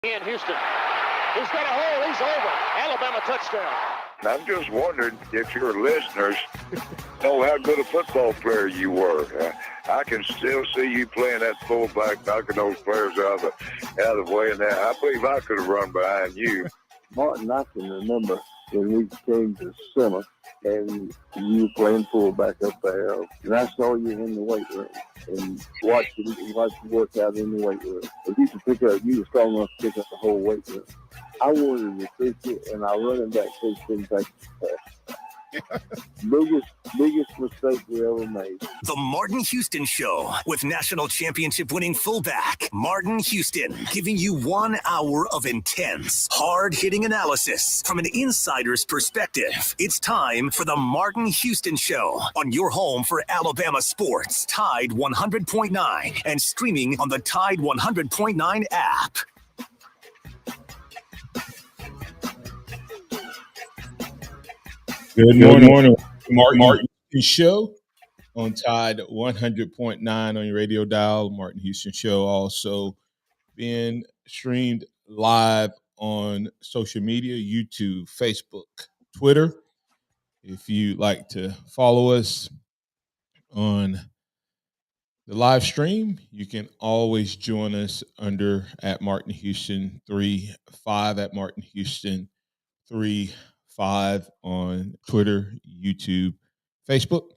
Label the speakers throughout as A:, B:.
A: In Houston. He's got a hole. He's over. Alabama touchdown.
B: I'm just wondering if your listeners know how good a football player you were. I can still see you playing that fullback, knocking those players out of the way. And I believe I could have run behind you.
C: Martin, I can remember when we came to summer and you were playing fullback up there. And I saw you in the weight room and watched you work out in the weight room. If you were strong enough to pick up the whole weight room. I wanted to fix it, and our running back coach didn't take it. Biggest mistake we ever made.
D: The Martin Houston Show with national championship winning fullback Martin Houston, giving you 1 hour of intense, hard-hitting analysis from an insider's perspective. It's time for the Martin Houston Show on your home for Alabama sports, Tide 100.9, and streaming on the Tide 100.9 app.
E: Good morning. Martin Houston Show on Tide 100.9 on your radio dial. Martin Houston Show also being streamed live on social media, YouTube, Facebook, Twitter. If you'd like to follow us on the live stream, you can always join us under at Martin Houston 35 at Martin Houston 35 on Twitter, YouTube, Facebook.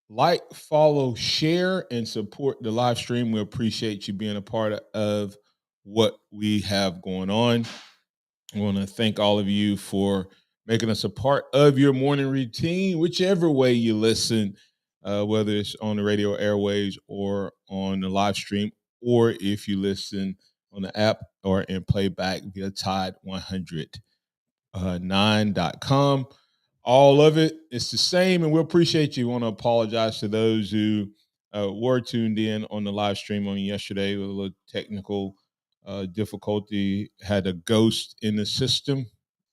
E: Like, follow, share, and support the live stream. We appreciate you being a part of what we have going on. I want to thank all of you for making us a part of your morning routine, whichever way you listen, whether it's on the radio airwaves or on the live stream, or if you listen on the app or in playback via Tide 100.9.com. All of it, it's the same, and we appreciate you. We want to apologize to those who were tuned in on the live stream on yesterday with a little technical difficulty. Had a ghost in the system.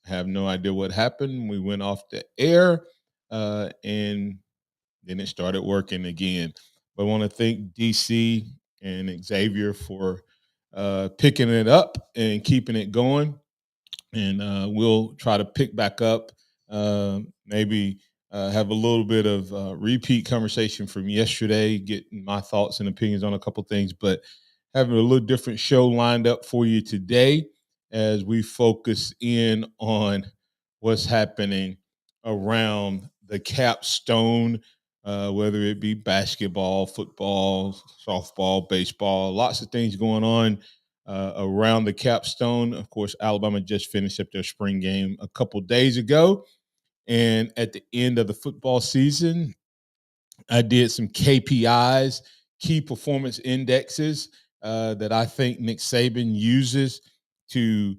E: Have no idea what happened. We went off the air, and then it started working again. But I want to thank DC and Xavier for picking it up and keeping it going. And we'll try to pick back up, maybe have a little bit of repeat conversation from yesterday, getting my thoughts and opinions on a couple things, but having a little different show lined up for you today as we focus in on what's happening around the Capstone, whether it be basketball, football, softball, baseball, lots of things going on around the Capstone. Of course, Alabama just finished up their spring game a couple days ago. And at the end of the football season, I did some KPIs, key performance indexes, that I think Nick Saban uses to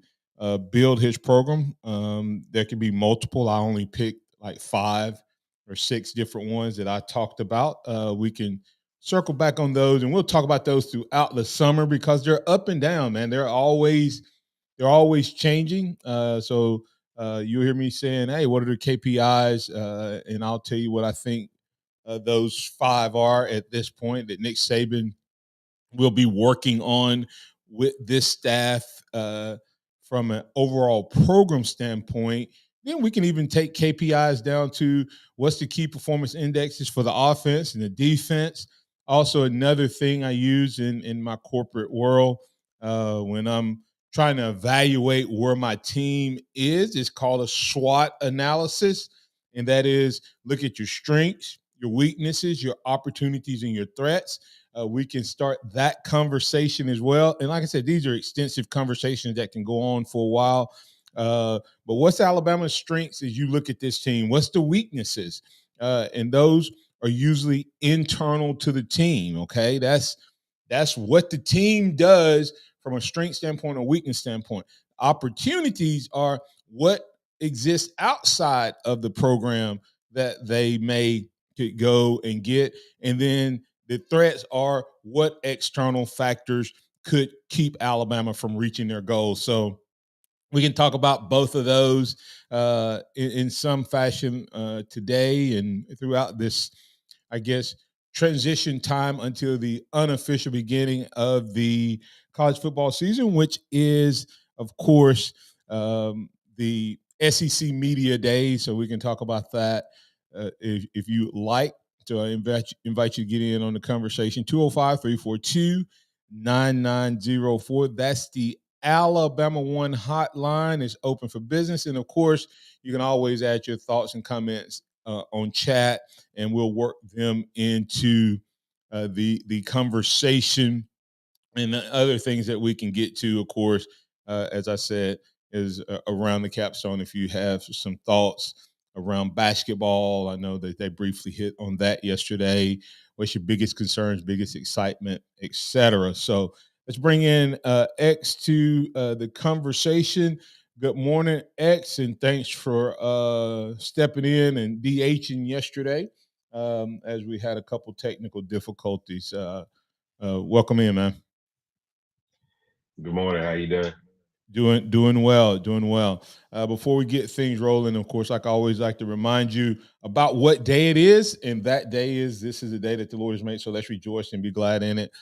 E: build his program. There could be multiple. I only picked like 5 or 6 different ones that I talked about. We can circle back on those, and we'll talk about those throughout the summer because they're up and down, man. They're always changing. So you'll hear me saying, hey, what are the KPIs? And I'll tell you what I think those 5 are at this point that Nick Saban will be working on with this staff from an overall program standpoint. Then we can even take KPIs down to what's the key performance indexes for the offense and the defense. Also, another thing I use in my corporate world when I'm trying to evaluate where my team is called a SWOT analysis. And that is look at your strengths, your weaknesses, your opportunities, and your threats. We can start that conversation as well. And like I said, these are extensive conversations that can go on for a while. But what's Alabama's strengths as you look at this team? What's the weaknesses? And those are usually internal to the team, okay? That's what the team does from a strength standpoint or weakness standpoint. Opportunities are what exists outside of the program that they may could go and get. And then the threats are what external factors could keep Alabama from reaching their goals. So we can talk about both of those in some fashion today and throughout this, I guess, transition time until the unofficial beginning of the college football season, which is of course, the SEC Media Day, so we can talk about that if you like. So I invite you to get in on the conversation. 205-342-9904. That's the Alabama One hotline. Is open for business. And, of course, you can always add your thoughts and comments on chat, and we'll work them into the conversation. And the other things that we can get to, of course, as I said, is around the capstone. If you have some thoughts around basketball, I know that they briefly hit on that yesterday. What's your biggest concerns, biggest excitement, etc.? So let's bring in X to the conversation. Good morning, X, and thanks for stepping in and DHing yesterday as we had a couple technical difficulties. Welcome in, man.
F: Good morning. How you doing?
E: Doing well. Before we get things rolling, of course, like I always like to remind you about what day it is, and that day is this is the day that the Lord has made. So let's rejoice and be glad in it.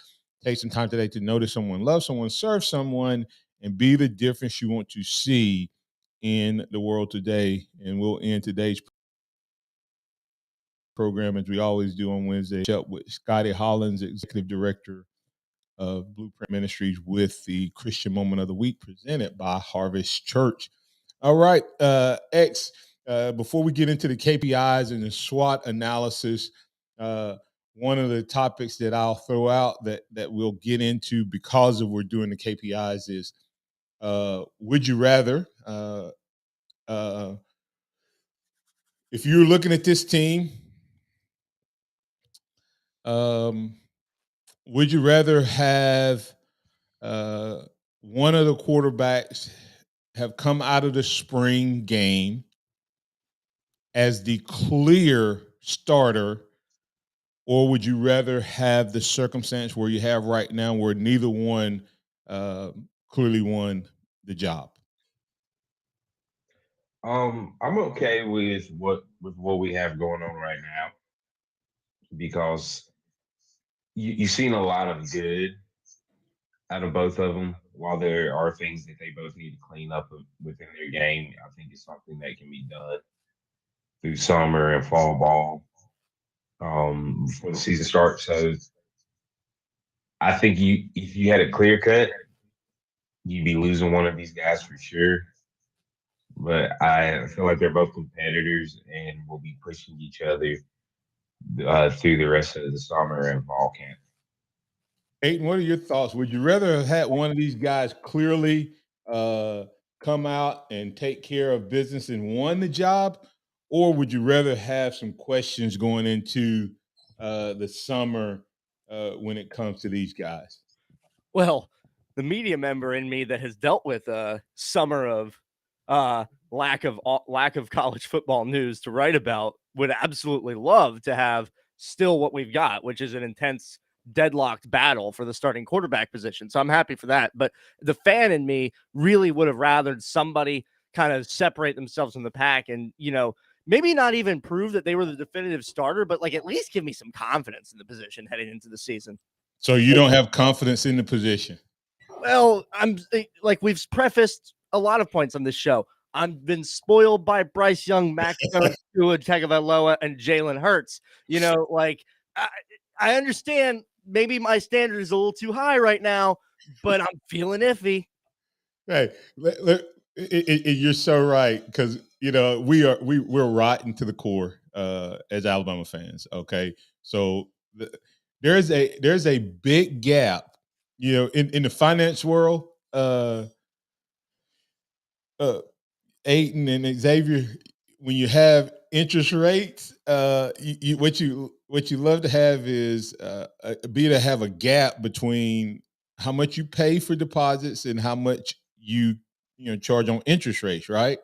E: Take some time today to notice someone, love someone, serve someone, and be the difference you want to see in the world today. And we'll end today's program as we always do on Wednesday with Scotty Hollins, Executive Director of Blueprint Ministries, with the Christian Moment of the Week presented by Harvest Church. All right, X, before we get into the KPIs and the SWOT analysis, one of the topics that I'll throw out that we'll get into because of we're doing the KPIs is, would you rather, if you're looking at this team, would you rather have one of the quarterbacks have come out of the spring game as the clear starter, or would you rather have the circumstance where you have right now where neither one clearly won the job?
F: I'm okay with what we have going on right now, because you've seen a lot of good out of both of them. While there are things that they both need to clean up within their game, I think it's something that can be done through summer and fall ball before the season starts. So I think if you had a clear cut, you'd be losing one of these guys for sure. But I feel like they're both competitors and will be pushing each other through the rest of the summer and fall camp.
E: Aiden, what are your thoughts? Would you rather have had one of these guys clearly come out and take care of business and won the job, or would you rather have some questions going into the summer when it comes to these guys?
G: Well, the media member in me that has dealt with a summer of lack of college football news to write about would absolutely love to have still what we've got, which is an intense deadlocked battle for the starting quarterback position. So I'm happy for that. But the fan in me really would have rathered somebody kind of separate themselves from the pack and, maybe not even prove that they were the definitive starter, but like at least give me some confidence in the position heading into the season.
E: So you don't have confidence in the position?
G: Well, I'm like, we've prefaced a lot of points on this show. I've been spoiled by Bryce Young, Max Jones, Tua Tagovailoa, and Jalen Hurts. I understand maybe my standard is a little too high right now, but I'm feeling iffy.
E: Hey, you're so right, because we're rotten to the core as Alabama fans. Okay, so there's a big gap, in the finance world. Aiden and Xavier, when you have interest rates, what you love to have is to have a gap between how much you pay for deposits and how much you charge on interest rates, right?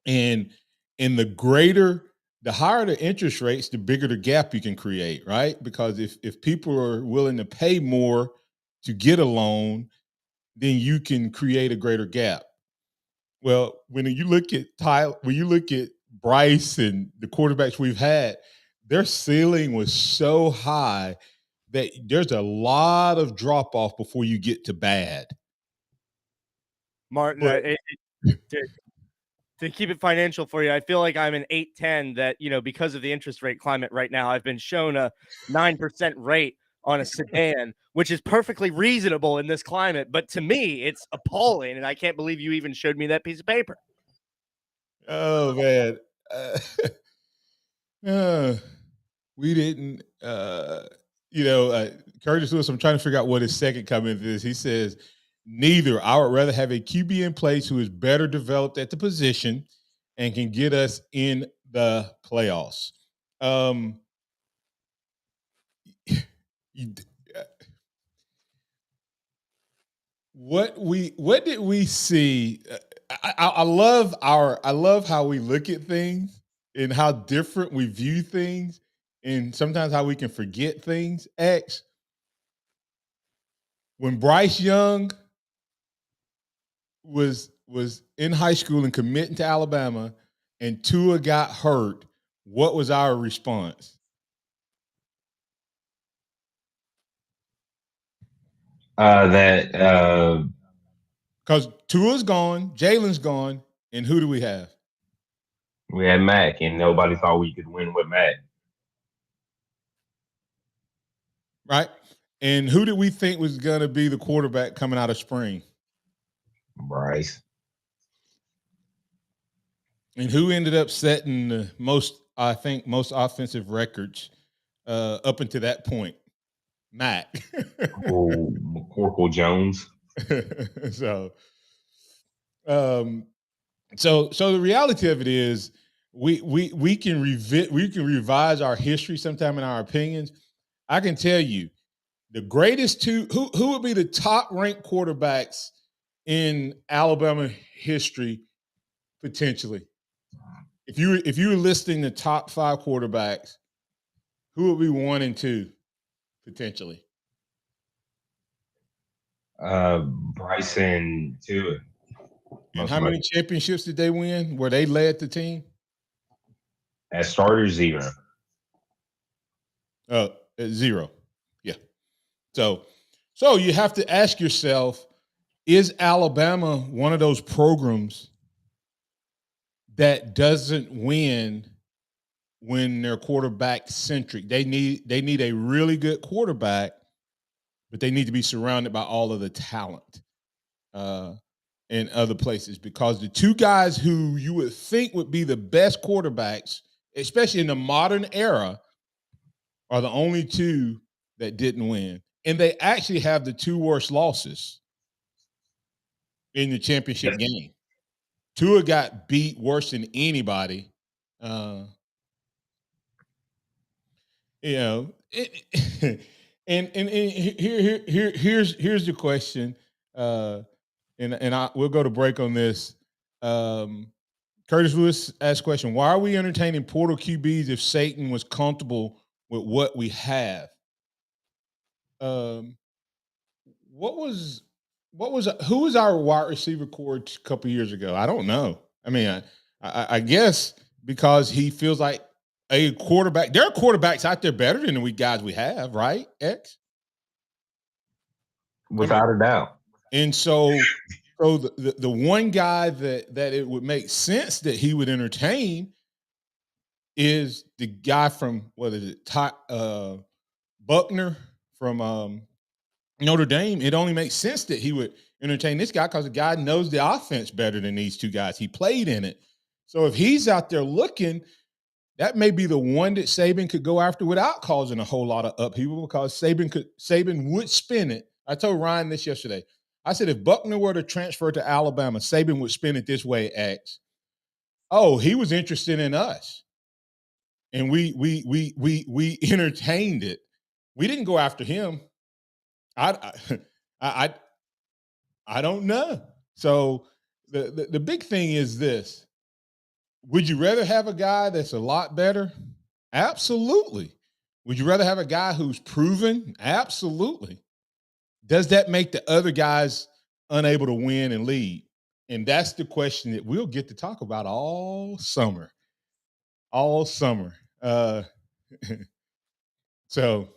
E: And the higher the interest rates, the bigger the gap you can create, right? Because if people are willing to pay more to get a loan, then you can create a greater gap. Well, when you look at Bryce and the quarterbacks we've had, their ceiling was so high that there's a lot of drop off before you get to bad.
G: Martin,
E: But
G: to keep it financial for you, I feel like I'm an 810 that, because of the interest rate climate right now, I've been shown a 9% rate on a sedan, which is perfectly reasonable in this climate. But to me, it's appalling. And I can't believe you even showed me that piece of paper.
E: oh man, we didn't. Curtis Lewis. I'm trying to figure out what his second comment is. He says, "Neither. I would rather have a QB in place who is better developed at the position and can get us in the playoffs." You, what did we see? I love how we look at things and how different we view things, and sometimes how we can forget things. X, when Bryce Young was in high school and committing to Alabama, and Tua got hurt, what was our response? Because Tua's gone, Jalen's gone, and who do we have?
F: We had Mac, and nobody thought we could win with Mac.
E: Right? And who did we think was going to be the quarterback coming out of spring?
F: Bryce.
E: And who ended up setting the most offensive records up until that point? Mac.
F: McCorkle Jones.
E: So the reality of it is we can revise our history sometime in our opinions. I can tell you the greatest two who would be the top ranked quarterbacks in Alabama history potentially. If you were listing the top 5 quarterbacks, who would be 1 and 2 potentially?
F: Bryce and Tua.
E: And how many championships did they win where they led the team?
F: As starters, 0.
E: 0. Yeah. So you have to ask yourself, is Alabama one of those programs that doesn't win when they're quarterback centric? They need a really good quarterback, but they need to be surrounded by all of the talent in other places, because the two guys who you would think would be the best quarterbacks, especially in the modern era, are the only two that didn't win. And they actually have the 2 worst losses in the championship game. Tua got beat worse than anybody. And here's the question. We'll go to break on this. Curtis Lewis asked a question: why are we entertaining portal QBs if Satan was comfortable with what we have? Who was our wide receiver coach a couple years ago? I don't know. I mean, I guess because he feels like a quarterback. There are quarterbacks out there better than the guys we have, right? X,
F: without a doubt.
E: And so the one guy that it would make sense that he would entertain is the guy from Buckner from Notre Dame. It only makes sense that he would entertain this guy because the guy knows the offense better than these 2 guys. He played in it. So if he's out there looking, that may be the one that Saban could go after without causing a whole lot of upheaval, because Saban would spin it. I told Ryan this yesterday. I said, if Buckner were to transfer to Alabama, Saban would spin it this way, X. Oh, he was interested in us. And we entertained it. We didn't go after him. I don't know. So the big thing is this: would you rather have a guy that's a lot better? Absolutely. Would you rather have a guy who's proven? Absolutely. Does that make the other guys unable to win and lead? And that's the question that we'll get to talk about all summer. All summer. So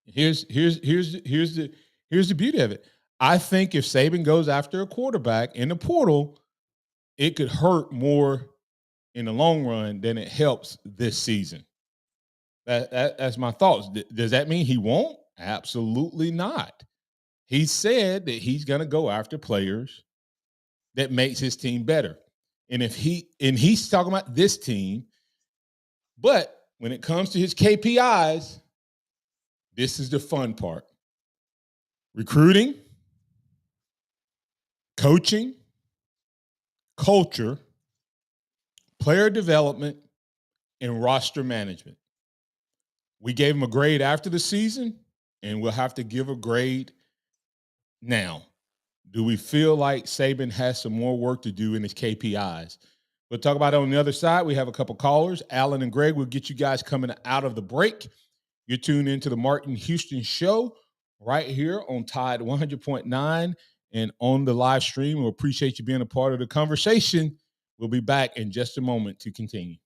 E: here's the beauty of it. I think if Saban goes after a quarterback in the portal, it could hurt more in the long run than it helps this season. That's my thoughts. Does that mean he won't? Absolutely not. He said that he's going to go after players that makes his team better. And he's talking about this team, but when it comes to his KPIs, this is the fun part. Recruiting, coaching, culture, player development, and roster management. We gave him a grade after the season, and we'll have to give a grade now. Do we feel like Saban has some more work to do in his KPIs? We'll talk about it on the other side. We have a couple callers. Alan and Greg will get you guys coming out of the break. You're tuned into the Martin Houston Show right here on Tide 100.9 and on the live stream. We appreciate you being a part of the conversation. We'll be back in just a moment to continue.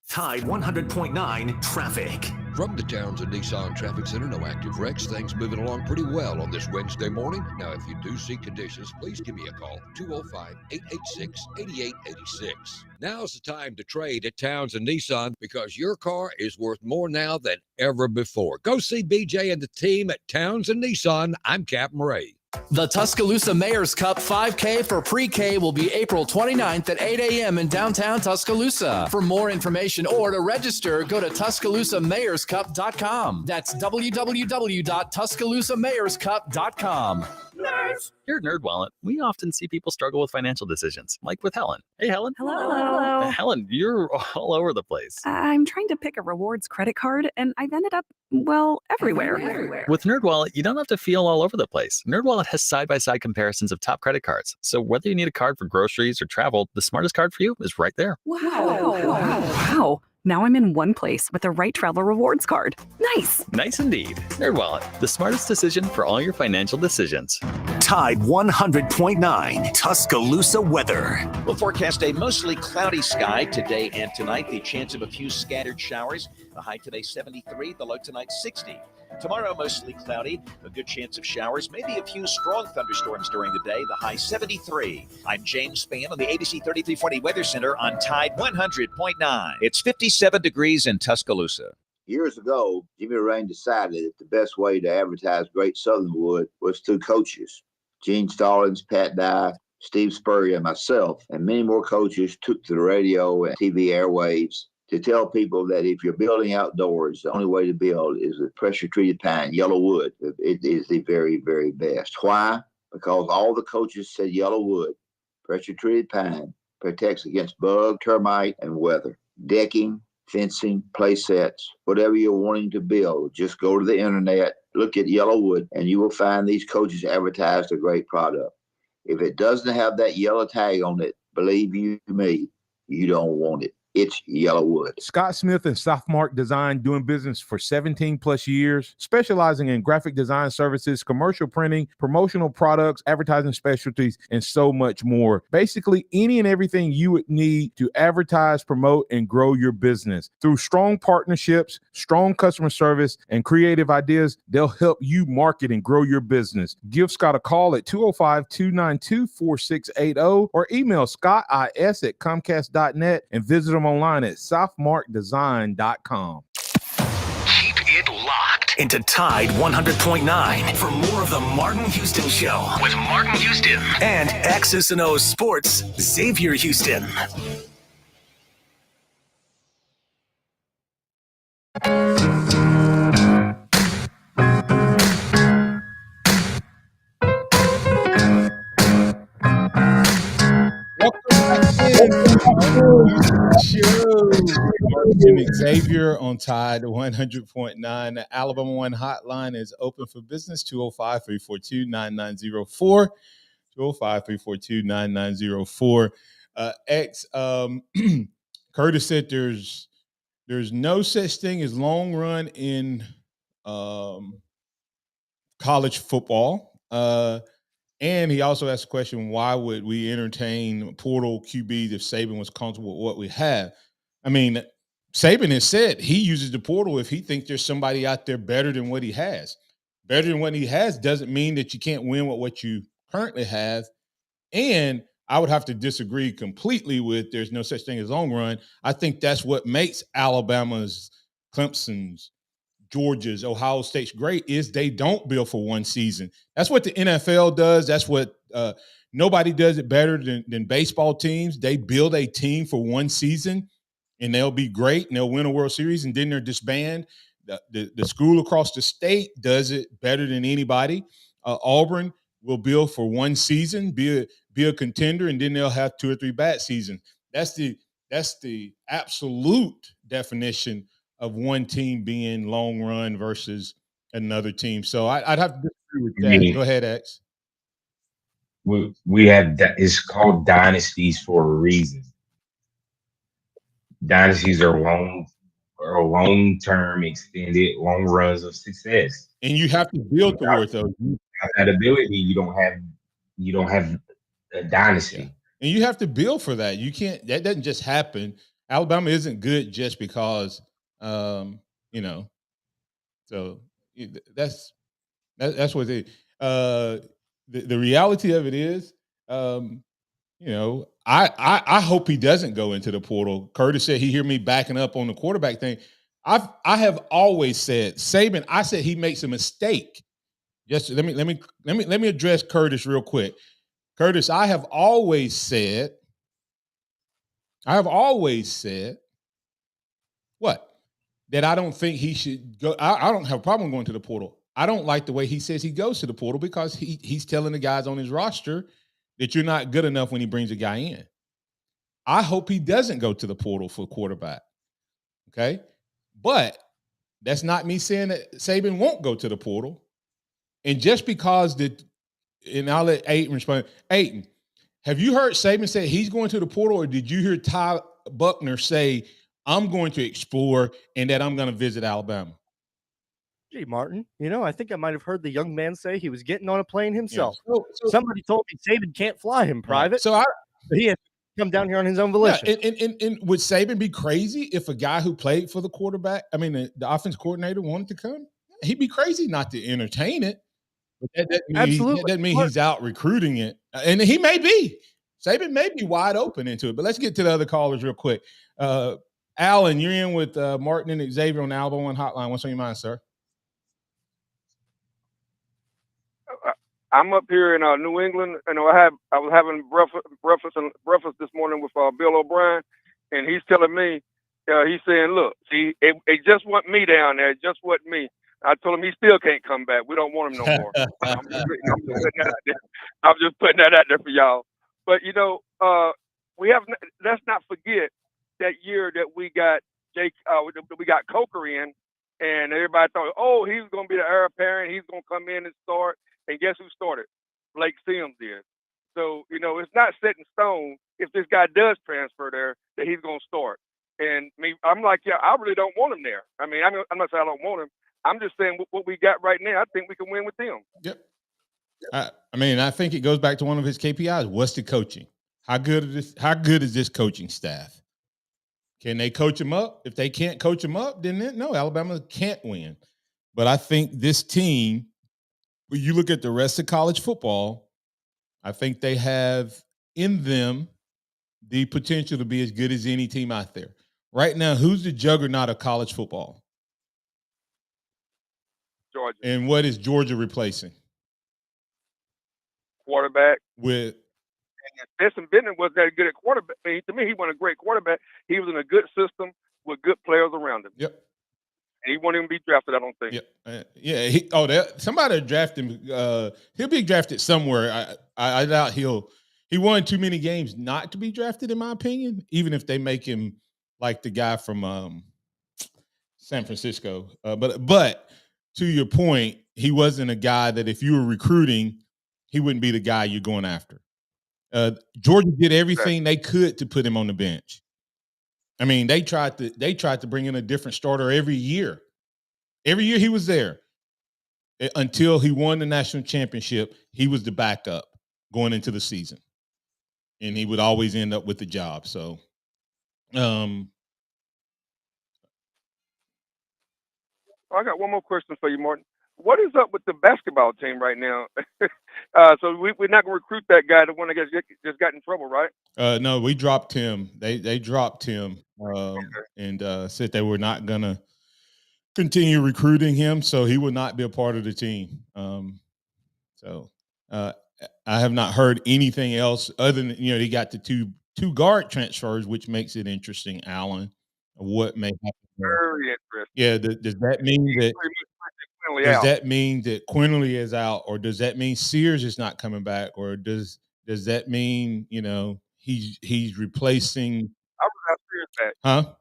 D: Tide 100.9 traffic.
H: From the Townsend Nissan Traffic Center, no active wrecks. Things moving along pretty well on this Wednesday morning. Now, if you do see conditions, please give me a call, 205-886-8886. Now's the time to trade at Townsend Nissan because your car is worth more now than ever before. Go see BJ and the team at Townsend Nissan. I'm Captain Ray.
I: The Tuscaloosa Mayor's Cup 5K for pre-K will be April 29th at 8 a.m. in downtown Tuscaloosa. For more information or to register, go to TuscaloosaMayorsCup.com. That's www.TuscaloosaMayorsCup.com.
J: Nerds! Here at NerdWallet, we often see people struggle with financial decisions, like with Helen. Hey, Helen.
K: Hello.
J: Helen, you're all over the place.
K: I'm trying to pick a rewards credit card, and I've ended up, everywhere.
J: With NerdWallet, you don't have to feel all over the place. NerdWallet has side-by-side comparisons of top credit cards. So whether you need a card for groceries or travel, the smartest card for you is right there.
K: Wow. Now I'm in one place with the right travel rewards card. Nice.
J: Nice indeed. NerdWallet, the smartest decision for all your financial decisions.
D: Tide 100.9 Tuscaloosa weather.
L: We'll forecast a mostly cloudy sky today and tonight. The chance of a few scattered showers. The high today 73, the low tonight 60. Tomorrow, mostly cloudy, a good chance of showers, maybe a few strong thunderstorms during the day, the high 73. I'm James Spann on the ABC 3340 Weather Center on Tide 100.9. It's 57 degrees in Tuscaloosa.
C: Years ago, Jimmy Rain decided that the best way to advertise Great Southern Wood was through coaches. Gene Stallings, Pat Dye, Steve Spurrier, and myself, and many more coaches took to the radio and TV airwaves to tell people that if you're building outdoors, the only way to build is with pressure-treated pine, yellow wood. It is the very, very best. Why? Because all the coaches said yellow wood, pressure-treated pine, protects against bug, termite, and weather. Decking, fencing, play sets, whatever you're wanting to build, just go to the internet, look at yellow wood, and you will find these coaches advertised a great product. If it doesn't have that yellow tag on it, believe you me, you don't want it. It's yellow wood.
E: Scott Smith and Softmark Design, doing business for 17 plus years, specializing in graphic design services, commercial printing, promotional products, advertising specialties, and so much more. Basically, any and everything you would need to advertise, promote, and grow your business. Through strong partnerships, strong customer service, and creative ideas, they'll help you market and grow your business. Give Scott a call at 205-292-4680 or email scottis@comcast.net and visit them online at softmarkdesign.com.
D: Keep it locked into Tide 100.9 for more of the Martin Houston Show with Martin Houston and X's and O's Sports, Xavier Houston.
E: Xavier on Tide 100.9. The Alabama One hotline is open for business, 205-342-9904. 205-342-9904. Curtis said there's no such thing as long run in college football. And he also asked the question, why would we entertain portal QBs if Saban was comfortable with what we have? I mean, Saban has said he uses the portal if he thinks there's somebody out there better than what he has. better than what he has doesn't mean that you can't win with what you currently have. And I would have to disagree completely with there's no such thing as long run. I think that's what makes Alabama's, Clemson's, Georgia's, Ohio State's great is they don't build for one season. That's what the NFL does. That's what nobody does it better than baseball teams. They build a team for one season, and they'll be great, and they'll win a World Series, and then they're disbanded. The school across the state does it better than anybody. Auburn will build for one season, be a contender, and then they'll have 2 or 3 bad seasons. That's the absolute definition of one team being long run versus another team. So I'd have to disagree with that.
F: Yeah.
E: Go ahead, X.
F: We have that. It's called dynasties for a reason. Dynasties are long-term, extended, long runs of success.
E: And you have to build towards those.
F: Without that ability, you don't have a dynasty.
E: Yeah. And you have to build for that. You can't. That doesn't just happen. Alabama isn't good just because, So that's what it. The reality of it is, I hope he doesn't go into the portal. Curtis said he hear me backing up on the quarterback thing. I have always said Saban. I said he makes a mistake. Just let me address Curtis real quick. Curtis, I have always said what? That I don't think he should go. I don't have a problem going to the portal. I don't like the way he says he goes to the portal because he's telling the guys on his roster that you're not good enough when he brings a guy in. I hope he doesn't go to the portal for quarterback. Okay? But that's not me saying that Saban won't go to the portal. And just because and I'll let Ayton respond. Ayton, have you heard Saban say he's going to the portal, or did you hear Ty Buckner say, I'm going to explore and that I'm going to visit Alabama?
G: Gee, Martin, I think I might have heard the young man say he was getting on a plane himself.
E: Yeah. So,
G: somebody told me Saban can't fly him private.
E: So
G: he has to come down here on his own volition.
E: Yeah, and would Saban be crazy if a guy who played for the the offense coordinator wanted to come? He'd be crazy not to entertain it. But that doesn't mean he's out recruiting it. And he may be. Saban may be wide open into it. But let's get to the other callers real quick. Alan, you're in with Martin and Xavier on the Alabama One Hotline. What's on your mind, sir?
M: I'm up here in New England, and I was having breakfast this morning with Bill O'Brien, and he's telling me, he's saying, look, see, it just wasn't me down there, it just wasn't me. I told him he still can't come back. We don't want him no more. I'm just putting that out there for y'all. But let's not forget that year that we got we got Coker in, and everybody thought, oh, he's going to be the heir apparent. He's going to come in and start. And guess who started? Blake Sims did. So, it's not set in stone if this guy does transfer there that he's going to start. And I'm like, yeah, I really don't want him there. I mean, I'm not saying I don't want him. I'm just saying what we got right now, I think we can win with him.
E: Yep. I think it goes back to one of his KPIs. What's the coaching? How good is this coaching staff? Can they coach him up? If they can't coach him up, then no, Alabama can't win. But I think this team, when you look at the rest of college football, I think they have in them the potential to be as good as any team out there. Right now, who's the juggernaut of college football?
M: Georgia.
E: And what is Georgia replacing?
M: Quarterback.
E: With
M: Stetson Bennett wasn't that good at quarterback. To me, he wasn't a great quarterback. He was in a good system with good players around him.
E: Yep.
M: And he won't even be drafted, I don't think.
E: Somebody drafted him. He'll be drafted somewhere. I doubt he won too many games not to be drafted, in my opinion, even if they make him like the guy from San Francisco. But to your point, he wasn't a guy that if you were recruiting, he wouldn't be the guy you're going after. Georgia did everything they could to put him on the bench. I mean, they tried to bring in a different starter every year. Every year he was there until he won the national championship. He was the backup going into the season, and he would always end up with the job. So,
M: I got one more question for you, Martin. what is up with the basketball team right now? So we're not going to recruit that guy, the one that just got in trouble, right?
E: No, we dropped him. They dropped him and said they were not gonna continue recruiting him, so he would not be a part of the team. So uh, I have not heard anything else other than he got the two guard transfers, which makes it interesting. Allen, what may happen there?
M: Very interesting.
E: Yeah, does that mean that?
M: Pretty much Quinley
E: Does
M: out.
E: that mean that Quinley is out, or does that mean Sears is not coming back, or does that mean he's replacing?
M: I would have Spears back.
E: Huh?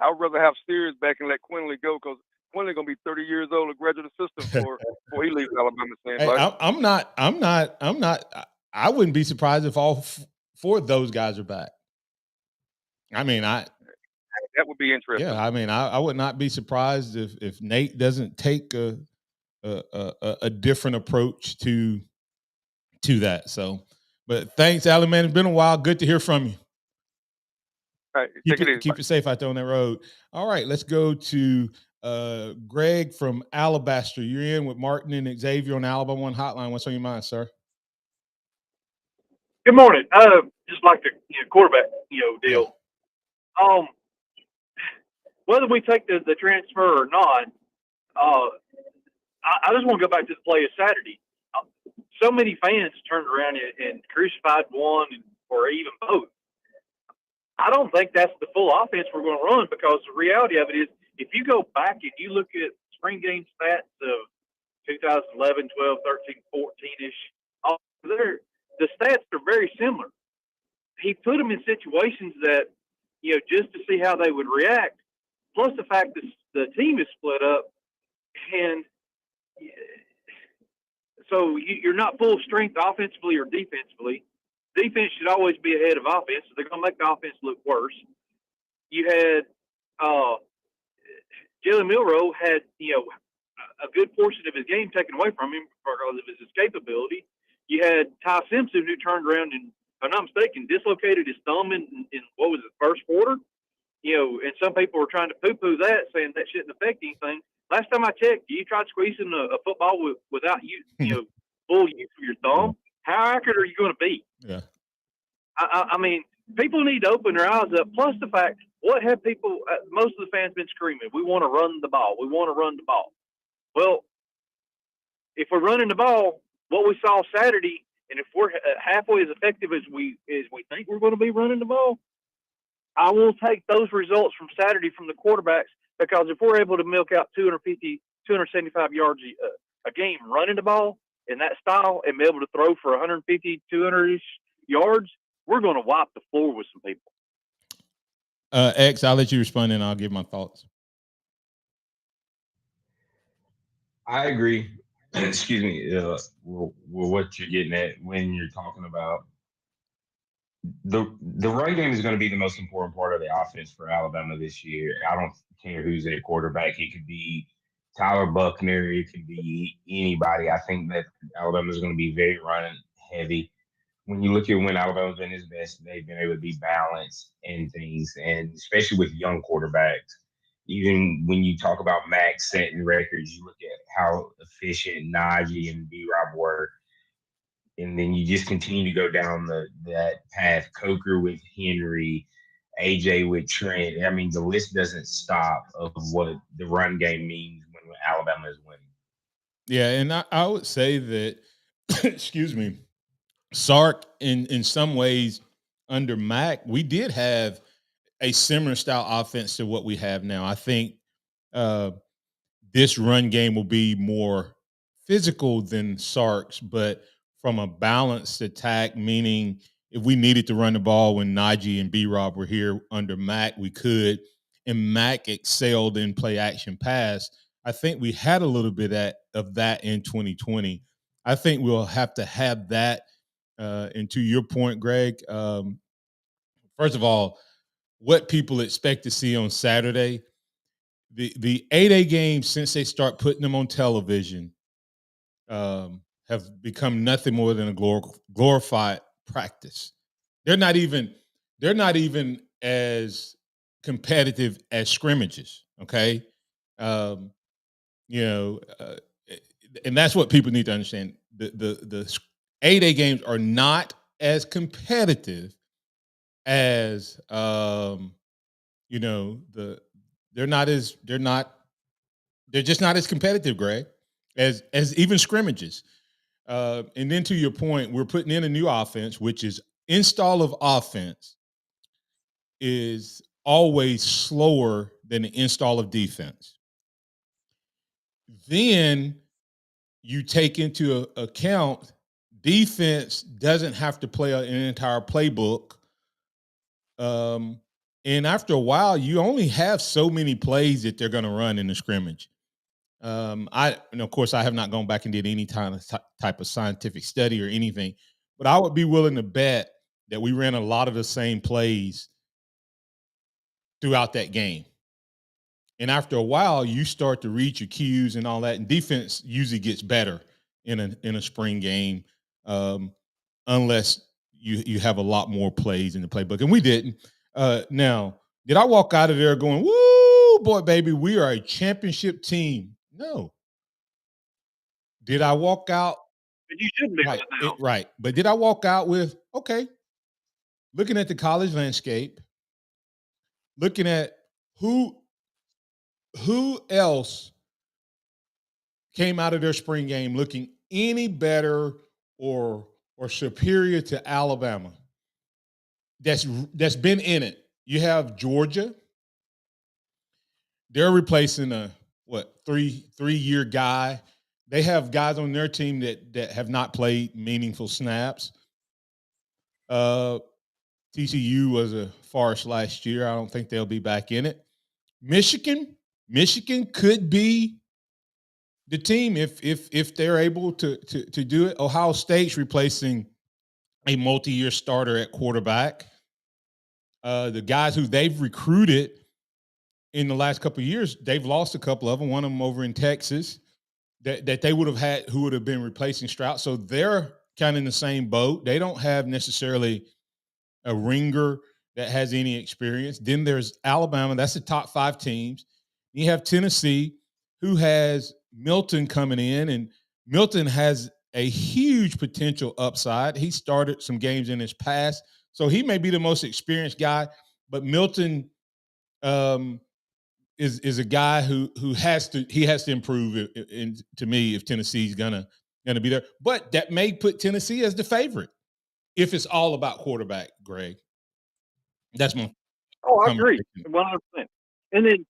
M: I would rather have Spears back and let Quinley go because Quinley gonna be 30 years old, a graduate assistant before he leaves Alabama. Seems
E: Hey,
M: like.
E: I'm not. I wouldn't be surprised if all four of those guys are back. I mean,
M: That would be interesting.
E: yeah. I mean, I would not be surprised if Nate doesn't take a different approach to that. So, but thanks, Alan, man. It's been a while. Good to hear from you.
M: All right, take it easy.
E: Keep it safe out there on that road. All right, let's go to Greg from Alabaster. You're in with Martin and Xavier on the Alabama One Hotline. What's on your mind, sir?
N: Good morning. Just like the quarterback deal. Whether we take the transfer or not, I just want to go back to the play of Saturday. So many fans turned around and crucified one or even both. I don't think that's the full offense we're going to run because the reality of it is if you go back and you look at spring game stats of 2011, 12, 13, 14-ish, the stats are very similar. He put them in situations that, just to see how they would react, plus the fact that the team is split up. And so you're not full strength offensively or defensively. Defense should always be ahead of offense, so they're going to make the offense look worse. You had Jalen Milroe had, a good portion of his game taken away from him because of his escapability. You had Ty Simpson, who turned around and, if I'm not mistaken, dislocated his thumb in what was it, first quarter? And some people were trying to poo-poo that, saying that shouldn't affect anything. Last time I checked, you tried squeezing a football without full use of your thumb. How accurate are you going to be?
E: Yeah.
N: I mean, people need to open their eyes up. Plus the fact, what have people, most of the fans been screaming? We want to run the ball. We want to run the ball. Well, if we're running the ball, what we saw Saturday, and if we're halfway as effective as we think we're going to be running the ball, I will take those results from Saturday from the quarterbacks because if we're able to milk out 250, 275 yards a game running the ball in that style and be able to throw for 150, 200-ish yards, we're going to wipe the floor with some people.
E: X, I'll let you respond and I'll give my thoughts.
F: I agree. Excuse me. With what you're getting at when you're talking about the run game is going to be the most important part of the offense for Alabama this year. I don't care who's at quarterback. It could be Tyler Buckner. It could be anybody. I think that Alabama is going to be very run heavy. When you look at when Alabama's been his best, they've been able to be balanced in things, and especially with young quarterbacks. Even when you talk about MaX setting records, you look at how efficient Najee and B-Rob were, and then you just continue to go down that path. Coker with Henry, AJ with Trent. I mean, the list doesn't stop of what the run game means when Alabama is winning.
E: Yeah, and I would say that, excuse me, Sark in some ways under Mac, we did have a similar style offense to what we have now. I think this run game will be more physical than Sark's, but from a balanced attack, meaning if we needed to run the ball when Najee and B-Rob were here under Mac, we could. And Mac excelled in play action pass. I think we had a little bit of that in 2020. I think we'll have to have that. And to your point, Greg, first of all, what people expect to see on Saturday, the 8A games since they start putting them on television have become nothing more than a glorified practice. They're not even as competitive as scrimmages. Okay. And that's what people need to understand. The 8A games are not as competitive as they're just not as competitive, Greg, as even scrimmages. And then to your point, we're putting in a new offense, which is install of offense is always slower than the install of defense. Then you take into account defense doesn't have to play an entire playbook. And after a while, you only have so many plays that they're going to run in the scrimmage. And of course, I have not gone back and did any type of scientific study or anything, but I would be willing to bet that we ran a lot of the same plays throughout that game. And after a while, you start to read your cues and all that. And defense usually gets better in a spring game, unless you have a lot more plays in the playbook. And we didn't. Now, did I walk out of there going, "Woo, boy, baby, we are a championship team"? No. Did I walk out?
N: But you shouldn't be now.
E: Right. But did I walk out with, okay, looking at the college landscape, looking at who else came out of their spring game looking any better or superior to Alabama that's been in it? You have Georgia. They're replacing a three-year guy. They have guys on their team that have not played meaningful snaps. TCU was a farce last year. I don't think they'll be back in it. Michigan could be the team if they're able to do it. Ohio State's replacing a multi-year starter at quarterback. The guys who they've recruited in the last couple of years, they've lost a couple of them. One of them over in Texas that they would have had, who would have been replacing Stroud. So they're kind of in the same boat. They don't have necessarily a ringer that has any experience. Then there's Alabama. That's the top 5 teams. You have Tennessee, who has Milton coming in, and Milton has a huge potential upside. He started some games in his past, so he may be the most experienced guy, but Milton is a guy who has to improve. To me, if Tennessee's gonna be there, but that may put Tennessee as the favorite if it's all about quarterback. Greg, that's my.
N: Oh, I agree, 100%. And then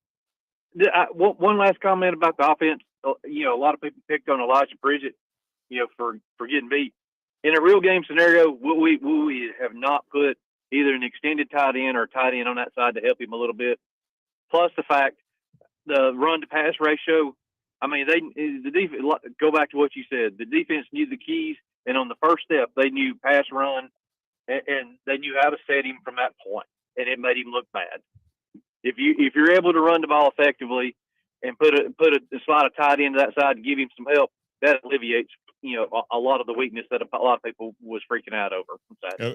N: one last comment about the offense. A lot of people picked on Elijah Bridget, for getting beat. In a real game scenario, we have not put either an extended tight end or a tight end on that side to help him a little bit. Plus the fact the run to pass ratio. I mean, the defense. Go back to what you said. The defense knew the keys, and on the first step, they knew pass run, and they knew how to set him from that point, and it made him look bad. If you're able to run the ball effectively and put a slide of tight end to that side to give him some help, that alleviates a lot of the weakness that a lot of people was freaking out over.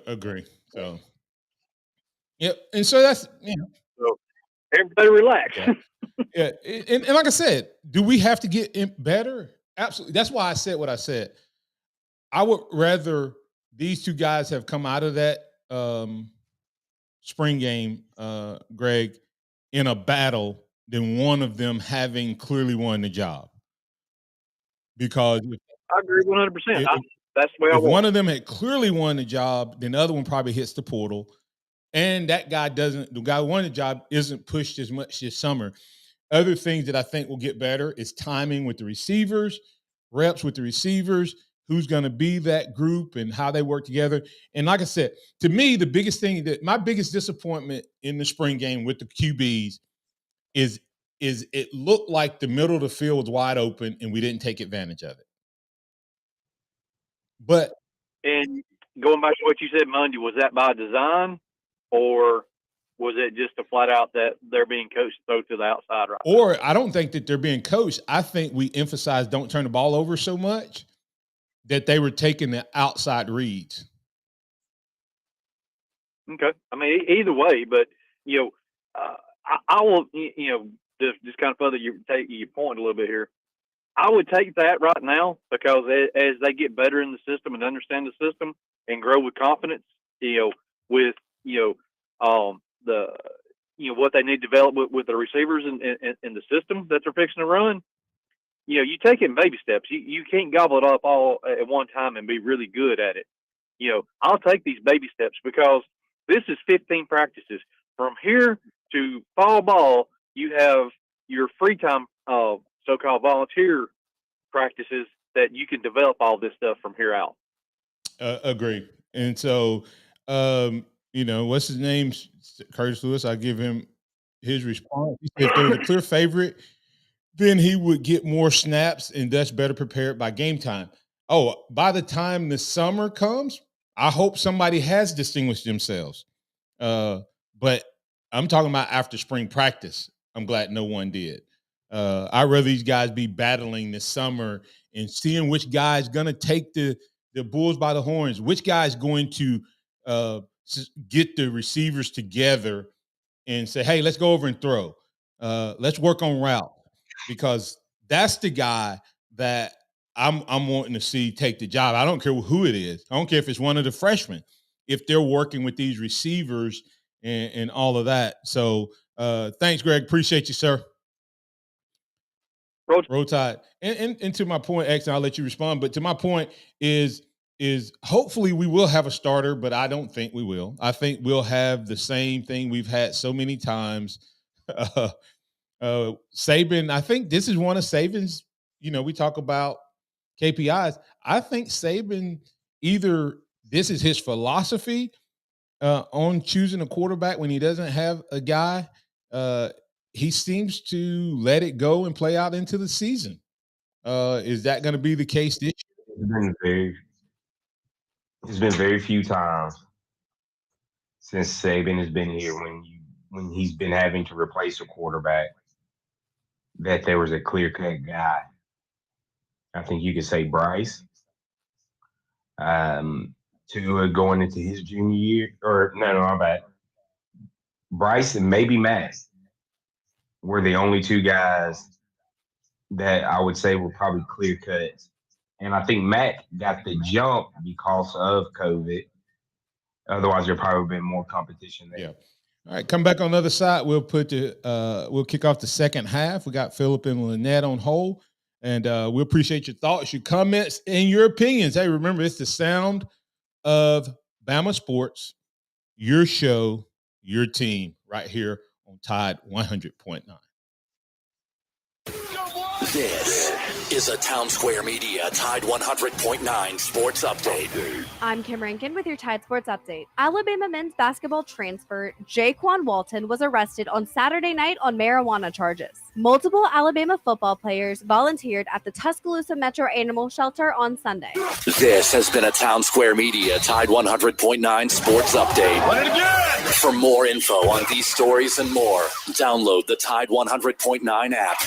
E: Agree. So, yep. And so that's
N: So everybody relax.
E: Yeah. And like I said, do we have to get better? Absolutely. That's why I said what I said. I would rather these two guys have come out of that spring game, Greg, in a battle than one of them having clearly won the job. Because
N: I agree 100%. That's the way I want.
E: If one of them had clearly won the job, then the other one probably hits the portal. And that guy the guy who won the job isn't pushed as much this summer. Other things that I think will get better is timing with the receivers, reps with the receivers, who's going to be that group and how they work together. And like I said, to me, the biggest thing my biggest disappointment in the spring game with the QBs is it looked like the middle of the field was wide open and we didn't take advantage of it. But
N: and going back to what you said Monday, was that by design or was it just a flat out that they're being coached to throw to the outside right
E: Or now? I don't think that they're being coached. I think we emphasize don't turn the ball over so much that they were taking the outside reads.
N: Okay. I mean, either way, but, I will, just kind of further your point a little bit here. I would take that right now because as they get better in the system and understand the system and grow with confidence, with what they need to develop with the receivers and the system that they're fixing to run. You take it in baby steps. You can't gobble it up all at one time and be really good at it. I'll take these baby steps because this is 15 practices. From here to fall ball, you have your free time, so-called volunteer practices that you can develop all this stuff from here out.
E: Agree. And so, what's his name? Curtis Lewis. I give him his response. He said if there was a clear favorite, then he would get more snaps and thus better prepared by game time. Oh, by the time the summer comes, I hope somebody has distinguished themselves. But I'm talking about after spring practice. I'm glad no one did. I'd rather these guys be battling this summer and seeing which guy's going to take the bulls by the horns, which guy's going to get the receivers together and say, hey, let's go over and throw. Let's work on route, because that's the guy that I'm wanting to see take the job. I don't care who it is. I don't care if it's one of the freshmen, if they're working with these receivers and all of that. So thanks, Greg. Appreciate you, sir. Roll Tide. And to my point, X, and I'll let you respond, but to my point is hopefully we will have a starter, but I don't think we will. I think we'll have the same thing we've had so many times. Saban, I think this is one of Saban's, we talk about KPIs. I think Saban, either this is his philosophy on choosing a quarterback when he doesn't have a guy. He seems to let it go and play out into the season. Is that going to be the case this year?
F: It's been very few times since Saban has been here when he's been having to replace a quarterback that there was a clear-cut guy. I think you could say Bryce. Tua going into his junior year, or no, my bad. Bryce and maybe Matt were the only two guys that I would say were probably clear cuts. And I think Matt got the jump because of COVID. Otherwise, there probably been more competition there.
E: Yeah. All right, come back on the other side. We'll we'll kick off the second half. We got Phillip and Lynette on hold, and we appreciate your thoughts, your comments, and your opinions. Hey, remember, it's the sound of Bama Sports, your show, your team, right here on Tide 100.9.
D: This is a Town Square Media Tide 100.9 Sports Update.
O: I'm Kim Rankin with your Tide Sports Update. Alabama men's basketball transfer Jaquan Walton was arrested on Saturday night on marijuana charges. Multiple Alabama football players volunteered at the Tuscaloosa Metro Animal Shelter on Sunday.
D: This has been a Town Square Media Tide 100.9 Sports Update. Run it again! For more info on these stories and more, download the Tide 100.9 app.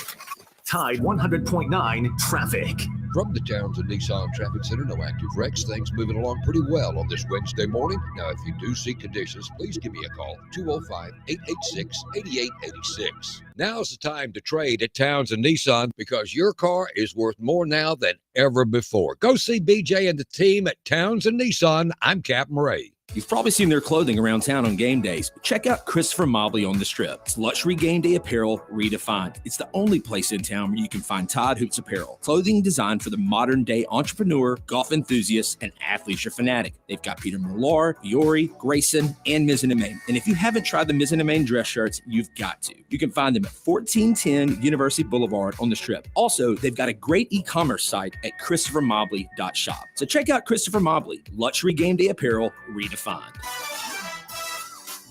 D: Tide 100.9 Traffic.
H: From the Townsend Nissan Traffic Center, no active wrecks. Things moving along pretty well on this Wednesday morning. Now, if you do see conditions, please give me a call, 205-886-8886. Now's the time to trade at Townsend Nissan because your car is worth more now than ever before. Go see BJ and the team at Townsend Nissan. I'm Captain Ray.
P: You've probably seen their clothing around town on game days, but check out Christopher Mobley on the Strip. It's luxury game day apparel redefined. It's the only place in town where you can find Todd Hoops apparel. Clothing designed for the modern day entrepreneur, golf enthusiast, and athleisure fanatic. They've got Peter Millar, Fiore, Grayson, and Mizzen & Main. And if you haven't tried the Mizzen & Main dress shirts, you've got to. You can find them at 1410 University Boulevard on the Strip. Also, they've got a great e-commerce site at ChristopherMobley.shop. So check out Christopher Mobley, luxury game day apparel redefined.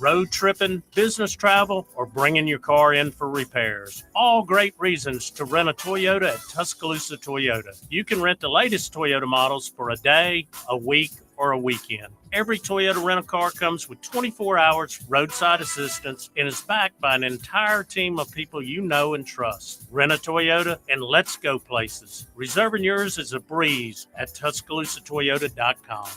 Q: Road tripping, business travel, or bringing your car in for repairs. All great reasons to rent a Toyota at Tuscaloosa Toyota. You can rent the latest Toyota models for a day, a week, or a weekend. Every Toyota rental-car comes with 24 hours roadside assistance and is backed by an entire team of people you know and trust. Rent a Toyota and let's go places. Reserving yours is a breeze at TuscaloosaToyota.com.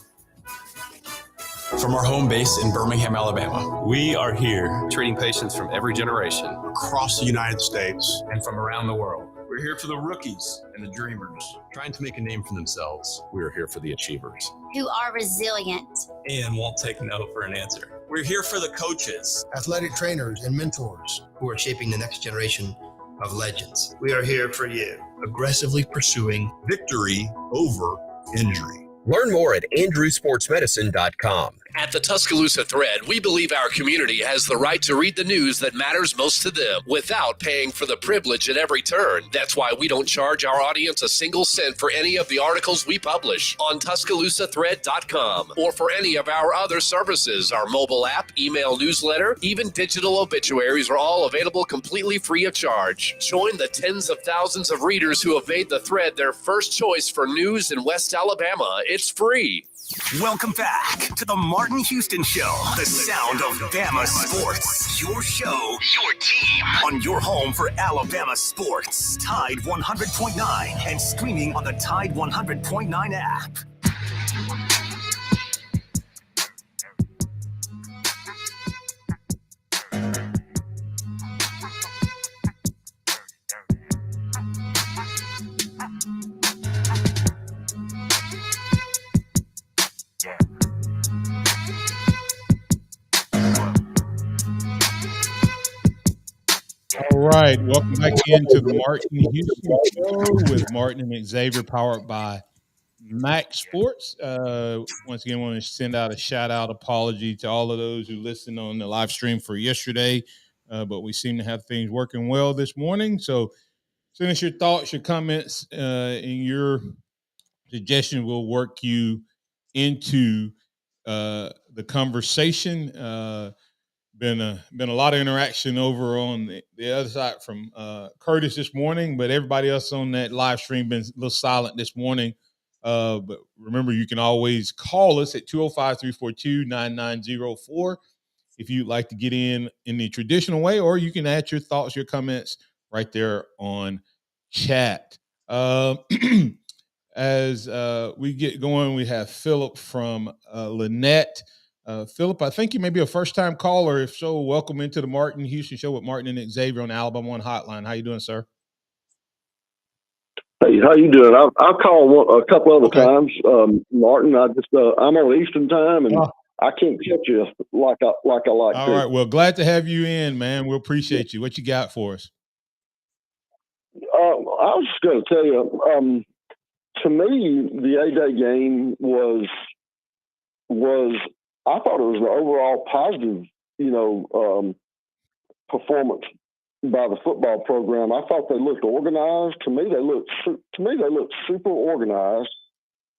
R: From our home base in Birmingham, Alabama, we are here treating patients from every generation across the United States and from around the world.
S: We're here for the rookies and the dreamers, trying to make a name for themselves. We're here for the achievers,
T: who are resilient
S: and won't take no for an answer. We're here for the coaches,
U: athletic trainers, and mentors who are shaping the next generation of legends. We are here for you, aggressively pursuing
S: victory over injury.
V: Learn more at andrewsportsmedicine.com.
W: At the Tuscaloosa Thread, we believe our community has the right to read the news that matters most to them without paying for the privilege at every turn. That's why we don't charge our audience a single cent for any of the articles we publish on TuscaloosaThread.com or for any of our other services. Our mobile app, email newsletter, even digital obituaries are all available completely free of charge. Join the tens of thousands of readers who have made the Thread their first choice for news in West Alabama. It's free.
D: Welcome back to the Martin Houston Show, the sound of Bama sports. Your show, your team, on your home for Alabama sports. Tide 100.9 and streaming on the Tide 100.9 app.
E: All right, welcome back into the Martin Houston Show with Martin and Xavier, powered by MaX Sports. Once again, I want to send out a shout-out apology to all of those who listened on the live stream for yesterday, but we seem to have things working well this morning. So send us your thoughts, your comments, and your suggestions. We'll work you into the conversation. Been a lot of interaction over on the other side from Curtis this morning, but everybody else on that live stream been a little silent this morning. But remember, you can always call us at 205-342-9904 if you'd like to get in the traditional way, or you can add your thoughts, your comments right there on chat. As we get going, we have Philip from Lynette. Philip, I think you may be a first-time caller. If so, welcome into the Martin Houston Show with Martin and Xavier on the Alabama One Hotline. How you doing, sir?
C: Hey, how you doing? I'll call a couple other times, Martin. I'm on Eastern time, and I can't catch you like I like
E: All
C: to.
E: right. Well, glad to have you in, man. We appreciate you. What you got for us?
C: I was just going to tell you. To me, the A-Day game was. I thought it was an overall positive, performance by the football program. I thought they looked organized. To me, they looked super organized.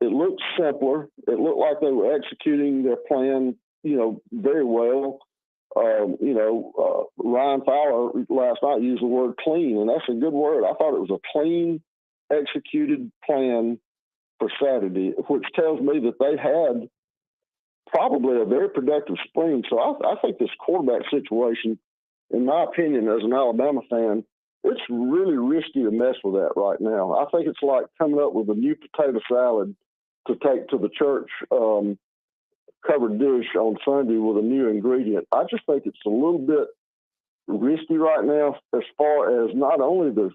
C: It looked simpler. It looked like they were executing their plan, very well. Ryan Fowler last night used the word clean, and that's a good word. I thought it was a clean, executed plan for Saturday, which tells me that they had probably a very productive spring. So I think this quarterback situation, in my opinion, as an Alabama fan, it's really risky to mess with that right now. I think it's like coming up with a new potato salad to take to the church covered dish on Sunday with a new ingredient. I just think it's a little bit risky right now as far as not only the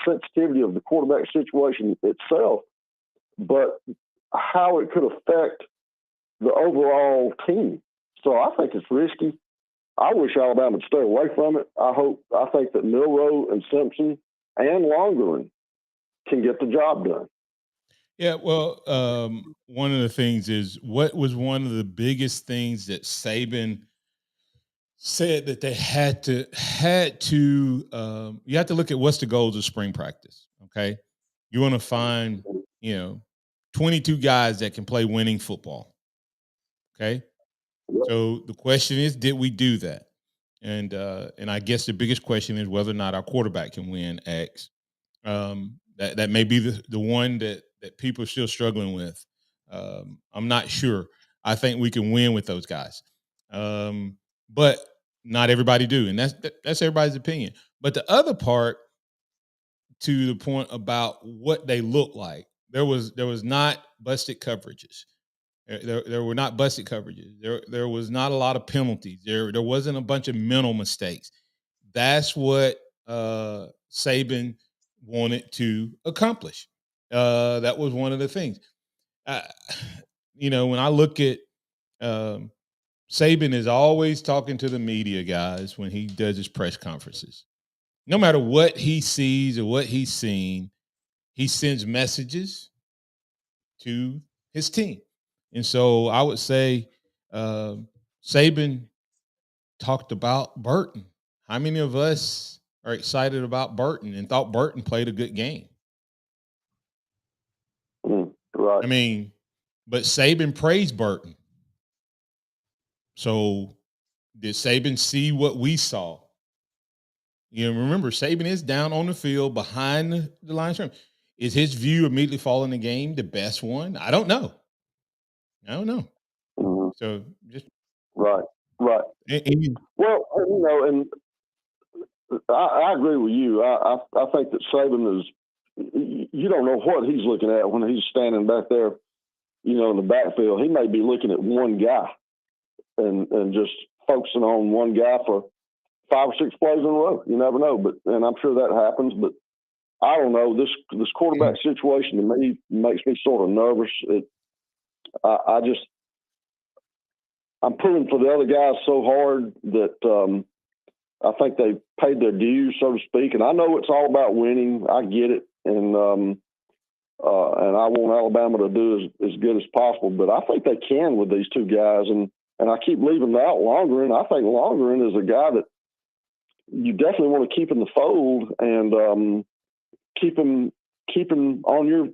C: sensitivity of the quarterback situation itself, but how it could affect the overall team. So I think it's risky. I wish Alabama would stay away from it. I think that Milroe and Simpson and Longren can get the job done.
E: Yeah, well, one of the things is, what was one of the biggest things that Saban said that they had to you have to look at what's the goals of spring practice. Okay. You want to find, 22 guys that can play winning football. Okay. So the question is, did we do that? And I guess the biggest question is whether or not our quarterback can win X. That may be the one that people are still struggling with. I'm not sure. I think we can win with those guys. But not everybody do. And that's everybody's opinion. But the other part, to the point about what they look like, there was not busted coverages. There were not busted coverages. There was not a lot of penalties. There wasn't a bunch of mental mistakes. That's what Saban wanted to accomplish. That was one of the things. When I look at Saban is always talking to the media guys when he does his press conferences. No matter what he sees or what he's seen, he sends messages to his team. And so I would say Saban talked about Burton. How many of us are excited about Burton and thought Burton played a good game?
C: Right.
E: I mean, but Saban praised Burton. So did Saban see what we saw? Remember, Saban is down on the field behind the line of scrimmage. Is his view immediately following the game the best one? I don't know.
C: Mm-hmm.
E: So just
C: right. Well, and I agree with you. I think that Saban is. You don't know what he's looking at when he's standing back there, in the backfield. He may be looking at one guy and just focusing on one guy for 5 or 6 plays in a row. You never know, and I'm sure that happens. But I don't know. This quarterback situation to me makes me sort of nervous. I'm pulling for the other guys so hard that I think they paid their dues, so to speak. And I know it's all about winning. I get it, and I want Alabama to do as good as possible. But I think they can with these two guys, and I keep leaving out Longren. I think Longren is a guy that you definitely want to keep in the fold and keep him on your,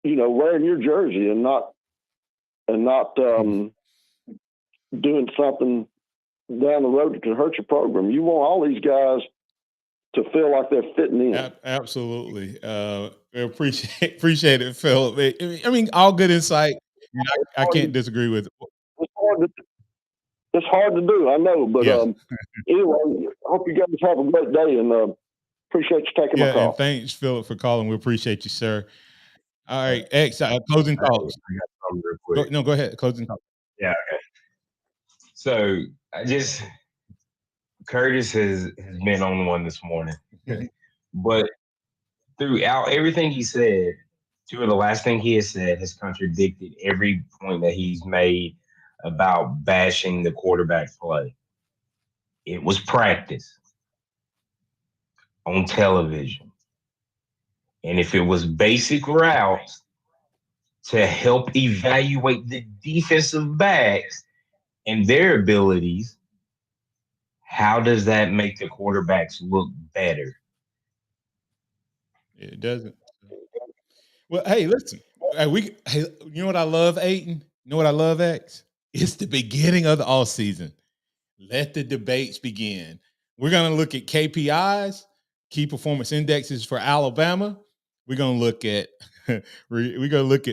C: wearing your jersey and not doing something down the road that could hurt your program. You want all these guys to feel like they're fitting in.
E: Absolutely. Appreciate it, Phil. I mean, all good insight. I can't disagree with it.
C: It's hard to do, I know, but anyway, I hope you guys have a great day, and appreciate you taking my call.
E: And thanks, Philip, for calling. We appreciate you, sir. All right, X, closing thoughts.
F: I got something real quick.
E: Go ahead. Closing thoughts.
F: Yeah, okay. So Curtis has been on one this morning, but throughout everything he said, two of the last thing he has said has contradicted every point that he's made about bashing the quarterback play. It was practice on television. And if it was basic routes to help evaluate the defensive backs and their abilities, how does that make the quarterbacks look better?
E: It doesn't. Well, hey, listen. You know what I love, Aiden? You know what I love, X? It's the beginning of the offseason. Let the debates begin. We're going to look at KPIs, key performance indexes for Alabama. We're going to look at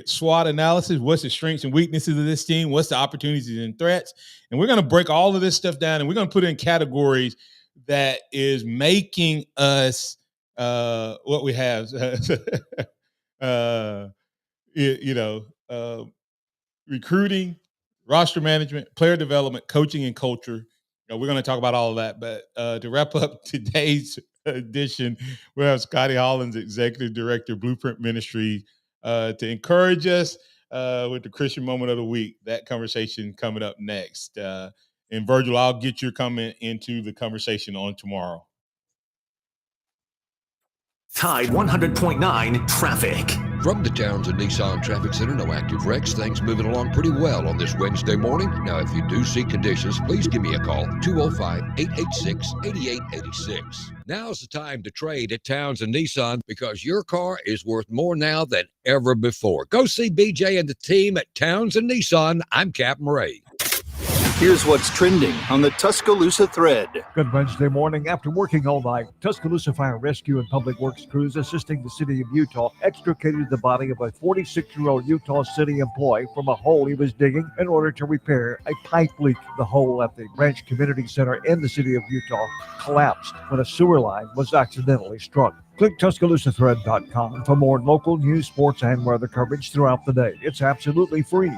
E: SWOT analysis. What's the strengths and weaknesses of this team? What's the opportunities and threats? And we're going to break all of this stuff down, and we're going to put it in categories that is making us what we have. Recruiting, roster management, player development, coaching, and culture. We're going to talk about all of that. But to wrap up today's edition, we have Scotty Hollins, Executive Director, Blueprint Ministry, to encourage us with the Christian Moment of the Week. That conversation coming up next. And Virgil, I'll get your comment into the conversation on tomorrow.
D: Tide 100.9 traffic.
H: From the Townsend Nissan Traffic Center, no active wrecks. Things moving along pretty well on this Wednesday morning. Now, if you do see conditions, please give me a call, 205-886-8886. Now's the time to trade at Townsend Nissan because your car is worth more now than ever before. Go see BJ and the team at Townsend Nissan. I'm Captain Ray.
A: Here's what's trending on the Tuscaloosa thread.
B: Good Wednesday morning. After working all night, Tuscaloosa Fire Rescue and Public Works crews assisting the city of Utah extricated the body of a 46-year-old Utah City employee from a hole he was digging in order to repair a pipe leak. The hole at the Ranch Community Center in the city of Utah collapsed when a sewer line was accidentally struck. Click TuscaloosaThread.com for more local news, sports, and weather coverage throughout the day. It's absolutely free.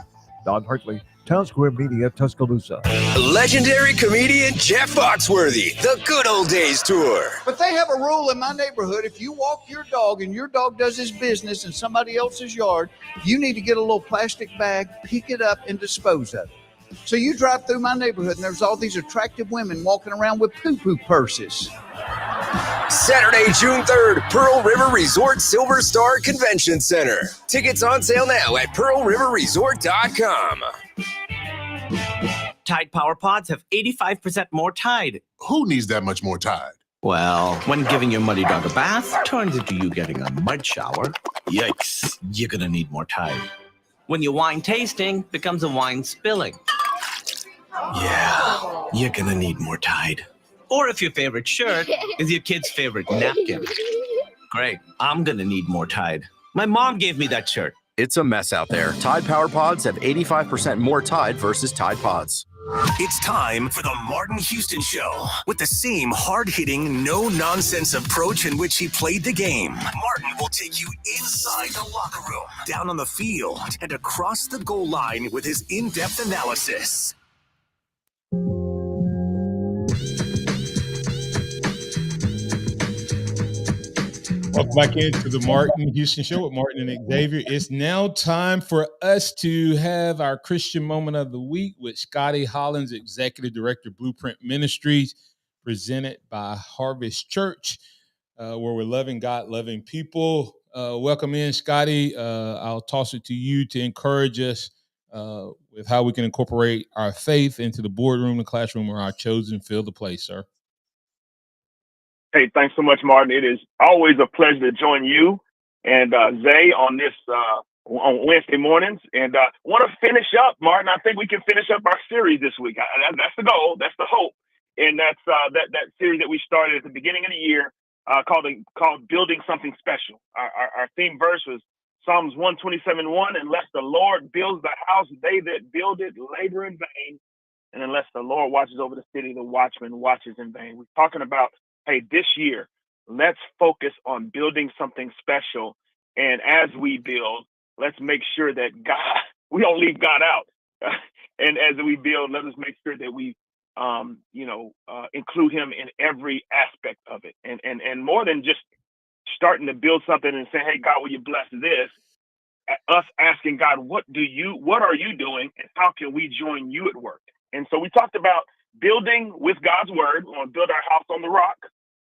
B: Don Hartley, Town Square Media, Tuscaloosa.
W: Legendary comedian Jeff Foxworthy, The Good Old Days Tour.
I: But they have a rule in my neighborhood. If you walk your dog and your dog does his business in somebody else's yard, you need to get a little plastic bag, pick it up, and dispose of it. So you drive through my neighborhood and there's all these attractive women walking around with poo-poo purses.
W: Saturday, June 3rd, Pearl River Resort Silver Star Convention Center. Tickets on sale now at pearlriverresort.com.
K: Tide Power Pods have 85% more Tide.
T: Who needs that much more Tide?
K: Well, when giving your muddy dog a bath turns into you getting a mud shower. Yikes, you're gonna need more Tide. When your wine tasting becomes a wine spilling. Yeah, you're gonna need more Tide. Or if your favorite shirt is your kid's favorite napkin. Great, I'm gonna need more Tide. My mom gave me that shirt.
X: It's a mess out there. Tide Power Pods have 85% more Tide versus Tide Pods.
D: It's time for the Martin Houston Show. With the same hard-hitting, no-nonsense approach in which he played the game, Martin will take you inside the locker room, down on the field, and across the goal line with his in-depth analysis.
E: Welcome back into the Martin Houston Show with Martin and Xavier. It's now time for us to have our Christian moment of the week with Scotty Hollins, Executive Director, Blueprint Ministries, presented by Harvest Church, where we're loving God, loving people. Welcome in, Scotty. I'll toss it to you to encourage us with how we can incorporate our faith into the boardroom, the classroom, or our chosen fill the place, sir.
Y: Hey, thanks so much, Martin. It is always a pleasure to join you and Zay on this on Wednesday mornings. And want to finish up, Martin. I think we can finish up our series this week. That's the goal. That's the hope. And that's that series that we started at the beginning of the year called Building Something Special. Our theme verse was Psalms 127:1. Unless the Lord builds the house, they that build it labor in vain. And unless the Lord watches over the city, the watchman watches in vain. We're talking about, hey, this year, let's focus on building something special. And as we build, let's make sure that we don't leave God out. And as we build, let us make sure that we, include him in every aspect of it. And more than just starting to build something and saying, hey, God, will you bless this? Us asking God, what are you doing? And how can we join you at work? And so we talked about building with God's word. We want to build our house on the rock,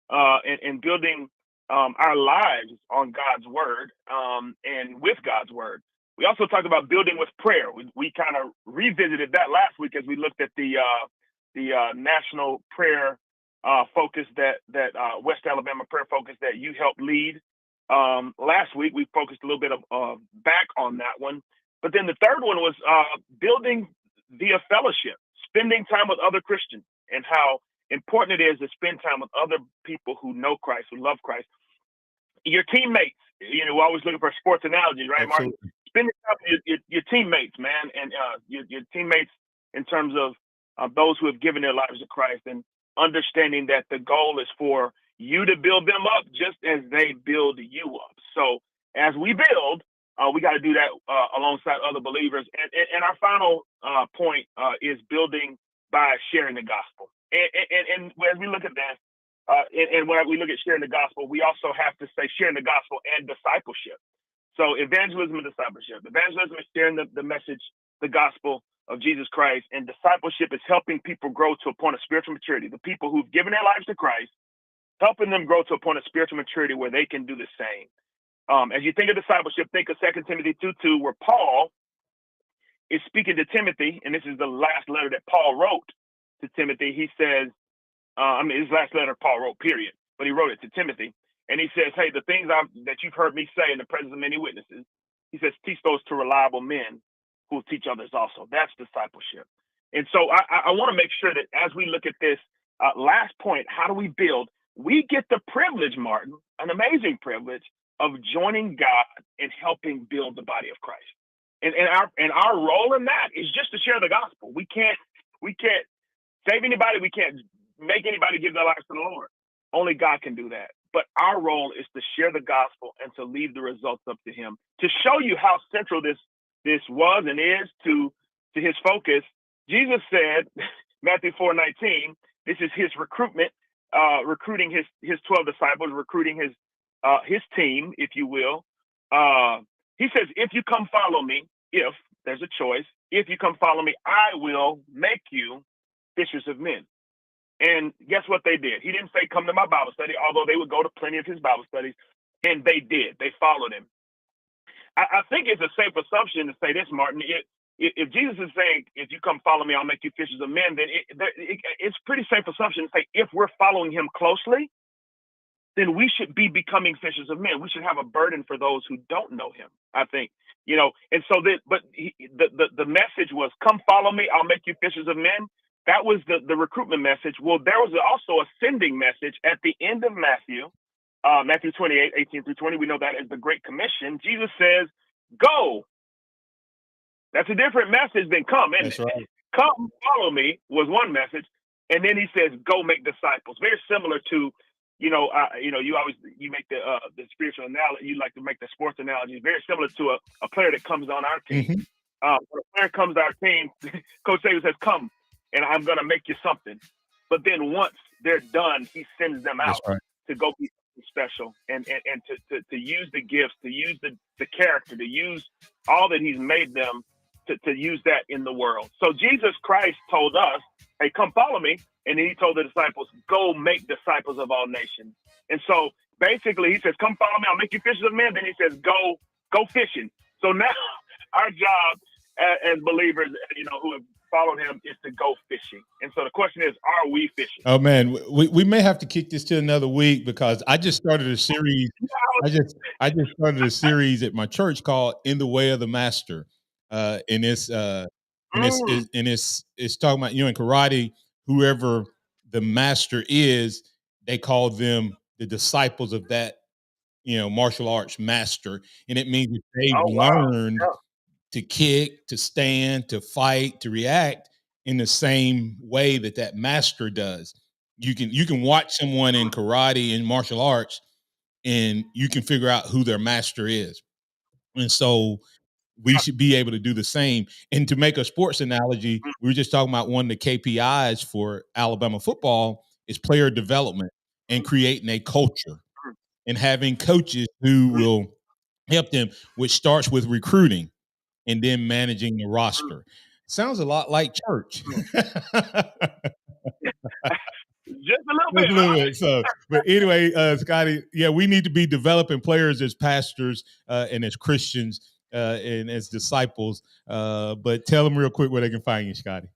Y: and building our lives on God's word, and with God's word. We also talked about building with prayer. We kind of revisited that last week as we looked at the national prayer focus that West Alabama prayer focus that you helped lead. Last week we focused a little bit of back on that one, but then the third one was building via fellowship. Spending time with other Christians, and how important it is to spend time with other people who know Christ, who love Christ. Your teammates, we're always looking for sports analogies, right, Martin? Spending time with your teammates, man, and your teammates in terms of those who have given their lives to Christ, and understanding that the goal is for you to build them up just as they build you up. So as we build, we got to do that alongside other believers. And our final point is building by sharing the gospel. And as we look at that, and when we look at sharing the gospel, we also have to say sharing the gospel and discipleship. So evangelism and discipleship. Evangelism is sharing the message, the gospel of Jesus Christ, and discipleship is helping people grow to a point of spiritual maturity. The people who've given their lives to Christ, helping them grow to a point of spiritual maturity where they can do the same. As you think of discipleship, think of 2 Timothy 2:2, where Paul is speaking to Timothy, and this is the last letter that Paul wrote to Timothy. He says, his last letter Paul wrote, period, but he wrote it to Timothy. And he says, hey, the things that you've heard me say in the presence of many witnesses, he says, teach those to reliable men who will teach others also. That's discipleship. And so I want to make sure that as we look at this last point, how do we build? We get the privilege, Martin, an amazing privilege, of joining God and helping build the body of Christ. And our role in that is just to share the gospel. We can't save anybody. We can't make anybody give their lives to the Lord. Only God can do that. But our role is to share the gospel and to leave the results up to him, to show you how central this this was and is to his focus. Jesus said, Matthew 4:19, this is his recruitment, recruiting his 12 disciples, recruiting his team, if you will. He says, if you come follow me, if there's a choice, if you come follow me, I will make you fishers of men. And guess what they did? He didn't say, come to my Bible study, although they would go to plenty of his Bible studies. And they did. They followed him. I think it's a safe assumption to say this, Martin. If Jesus is saying, if you come follow me, I'll make you fishers of men, then it's pretty safe assumption to say if we're following him closely, then we should be becoming fishers of men. We should have a burden for those who don't know him, I think. And so the message was, come follow me, I'll make you fishers of men. That was the recruitment message. Well, there was also a sending message at the end of Matthew 28:18-20. We know that as the Great Commission. Jesus says, go. That's a different message than come. And
E: right.
Y: Come follow me was one message. And then he says, go make disciples. Very similar to, you make the spiritual analogy. You like to make the sports analogy. Very similar to a player that comes on our team. When a player comes to our team, Coach Saban says, come, and I'm going to make you something. But then once they're done, he sends them out to go be special and to use the gifts, to use the character, to use all that he's made them to use that in the world. So Jesus Christ told us, hey, come follow me. And then he told the disciples, go make disciples of all nations. And so basically he says, come follow me, I'll make you fishers of men. Then he says, go fishing. So now our job as believers, who have followed him is to go fishing. And so the question is, are we fishing?
E: Oh man, we may have to kick this to another week because I just started a series. I just started a series at my church called "In the Way of the Master," and it's talking about in karate, whoever the master is, they call them the disciples of that martial arts master, and it means that they've learned to kick, to stand, to fight, to react in the same way that master does. You can watch someone in karate and martial arts and you can figure out who their master is. And so we should be able to do the same. And to make a sports analogy, we were just talking about one of the KPIs for Alabama football is player development and creating a culture and having coaches who will help them, which starts with recruiting and then managing the roster. Sounds a lot like church.
Y: Just a little bit.
E: So, but anyway, Scotty, we need to be developing players as pastors and as Christians and as disciples. But tell them real quick where they can find you, Scotty.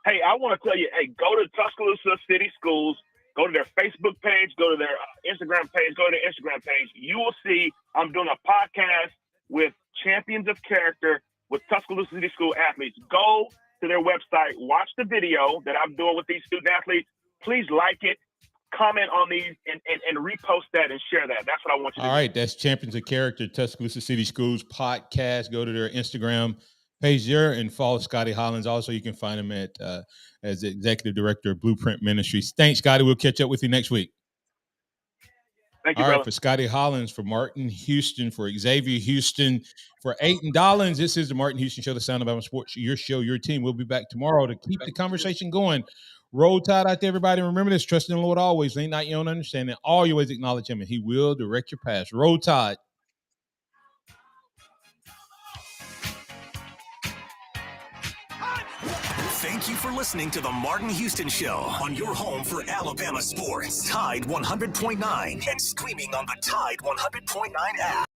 Y: Hey, I want to tell you, go to Tuscaloosa City Schools, go to their Facebook page, go to their Instagram page, go to their Instagram page. You will see I'm doing a podcast with champions of character with Tuscaloosa City School athletes. Go to their website, watch the video that I'm doing with these student athletes. Please like it, comment on these, and repost that and share that. That's what I want you to do.
E: All right, that's Champions of Character, Tuscaloosa City Schools podcast. Go to their Instagram page there and follow Scotty Hollins. Also, you can find him at as the Executive Director of Blueprint Ministries. Thanks, Scotty. We'll catch up with you next week.
Y: Thank you,
E: All right,
Y: brother.
E: for Scotty Hollins, for Martin Houston, for Xavier Houston, for Aiden Dollins, this is the Martin Houston Show, the Sound of Alabama Sports, your show, your team. We'll be back tomorrow to keep the conversation going. Roll Tide out there, everybody. Remember this, trust in the Lord always. Lean not your own understanding. All your ways acknowledge him, and he will direct your paths. Roll Tide.
D: Thank you for listening to the Martin Houston Show on your home for Alabama sports. Tide 100.9 and streaming on the Tide 100.9 app.